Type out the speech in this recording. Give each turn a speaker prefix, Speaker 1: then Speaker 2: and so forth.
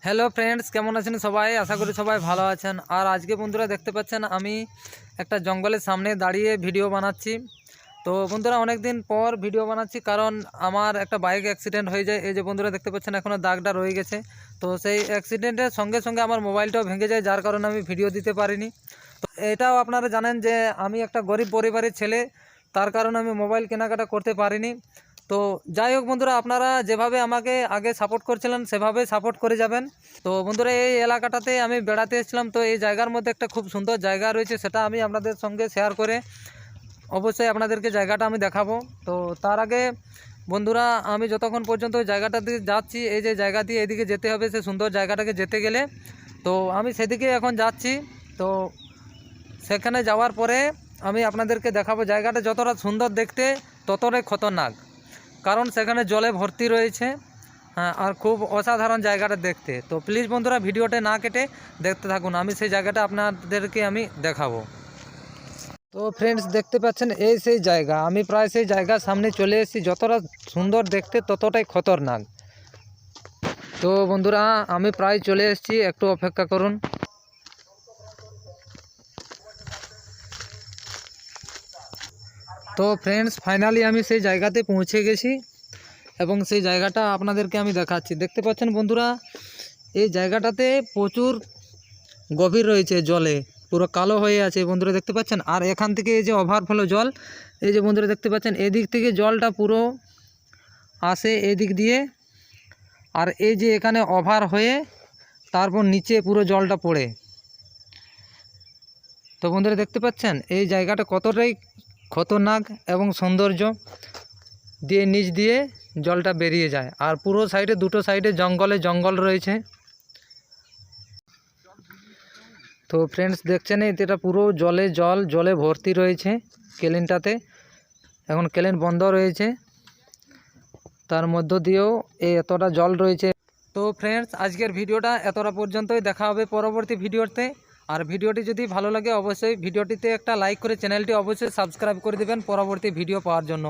Speaker 1: Hello friends, কেমন আছেন সবাই? আশা করি সবাই ভালো আছেন। আর আজকে বন্ধুরা দেখতে পাচ্ছেন আমি একটা জঙ্গলের সামনে দাঁড়িয়ে ভিডিও বানাচ্ছি। তো বন্ধুরা অনেক দিন পর ভিডিও বানাচ্ছি, কারণ আমার একটা বাইক অ্যাক্সিডেন্ট হয়ে যায়। এই যে বন্ধুরা দেখতে পাচ্ছেন এখনও দাগটা রয়ে গেছে। তো সেই অ্যাক্সিডেন্টের সঙ্গে সঙ্গে আমার মোবাইলটাও ভেঙে যায়, যার কারণে আমি ভিডিও দিতে পারিনি। তো এটাও আপনারা জানেন যে আমি একটা গরিব পরিবারের ছেলে, তার কারণে আমি মোবাইল কেনাকাটা করতে পারিনি। তো যাই হোক বন্ধুরা, আপনারা যেভাবে আমাকে আগে সাপোর্ট করছিলেন সেভাবে সাপোর্ট করে যাবেন। তো বন্ধুরা এই এলাকাটাতে আমি বেড়াতে এসেছিলাম। তো এই জায়গার মধ্যে একটা খুব সুন্দর জায়গা রয়েছে, সেটা আমি আপনাদের সঙ্গে শেয়ার করে অবশ্যই আপনাদেরকে জায়গাটা আমি দেখাবো। তো তার আগে বন্ধুরা, আমি যতক্ষণ পর্যন্ত ওই জায়গাটাতে যাচ্ছি, এই যে জায়গা দিয়ে এদিকে যেতে হবে, সে সুন্দর জায়গাটাকে যেতে গেলে তো আমি সেদিকে এখন যাচ্ছি। তো সেখানে যাওয়ার পরে আমি আপনাদেরকে দেখাবো জায়গাটা যতটা সুন্দর দেখতে ততটাই খতরনাক, কারণ সেখানে জলে ভর্তি রয়েছে। হ্যাঁ, আর খুব অসাধারণ জায়গাটা দেখতে। তো প্লিজ বন্ধুরা ভিডিওটা না কেটে দেখতে থাকুন, আমি সেই জায়গাটা আপনাদেরকে আমি দেখাবো। তো ফ্রেন্ডস দেখতে পাচ্ছেন এই সেই জায়গা, আমি প্রায় সেই জায়গার সামনে চলে এসেছি। যতটা সুন্দর দেখতে ততটাই খতরনাক। তো বন্ধুরা আমি প্রায় চলে এসেছি, একটু অপেক্ষা করুন। তো ফ্রেন্ডস ফাইনালি আমি সেই জায়গাতে পৌঁছে গেছি এবং সেই জায়গাটা আপনাদেরকে আমি দেখাচ্ছি। দেখতে পাচ্ছেন বন্ধুরা, এই জায়গাটাতে প্রচুর গভীর রয়েছে, জলে পুরো কালো হয়ে আছে বন্ধুরা দেখতে পাচ্ছেন। আর এখান থেকে এই যে ওভারফ্লো জল, এই যে বন্ধুরা দেখতে পাচ্ছেন এদিক থেকে জলটা পুরো আসে এদিক দিয়ে, আর এই যে এখানে ওভার হয়ে তারপর নিচে পুরো জলটা পড়ে। তো বন্ধুরা দেখতে পাচ্ছেন এই জায়গাটা কতটাই খতরনাক এবং সৌন্দর্য দিয়ে নিচ দিয়ে জলটা বেরিয়ে যায়। আর পুরো সাইডে দুটো সাইডে জঙ্গল রয়েছে। তো ফ্রেন্ডস দেখছেন এটা পুরো জলে ভর্তি রয়েছে কেলেনটাতে। এখন কেলেন বন্ধ রয়েছে, তার মধ্য দিয়েও এতটা জল রয়েছে। তো ফ্রেন্ডস আজকের ভিডিওটা এতটা পর্যন্তই, দেখা হবে পরবর্তী ভিডিওতে। আর ভিডিওটি যদি ভালো লাগে অবশ্যই ভিডিওটিতে একটা লাইক করে চ্যানেলটি অবশ্যই সাবস্ক্রাইব করে দেবেন পরবর্তী ভিডিও পাওয়ার জন্য।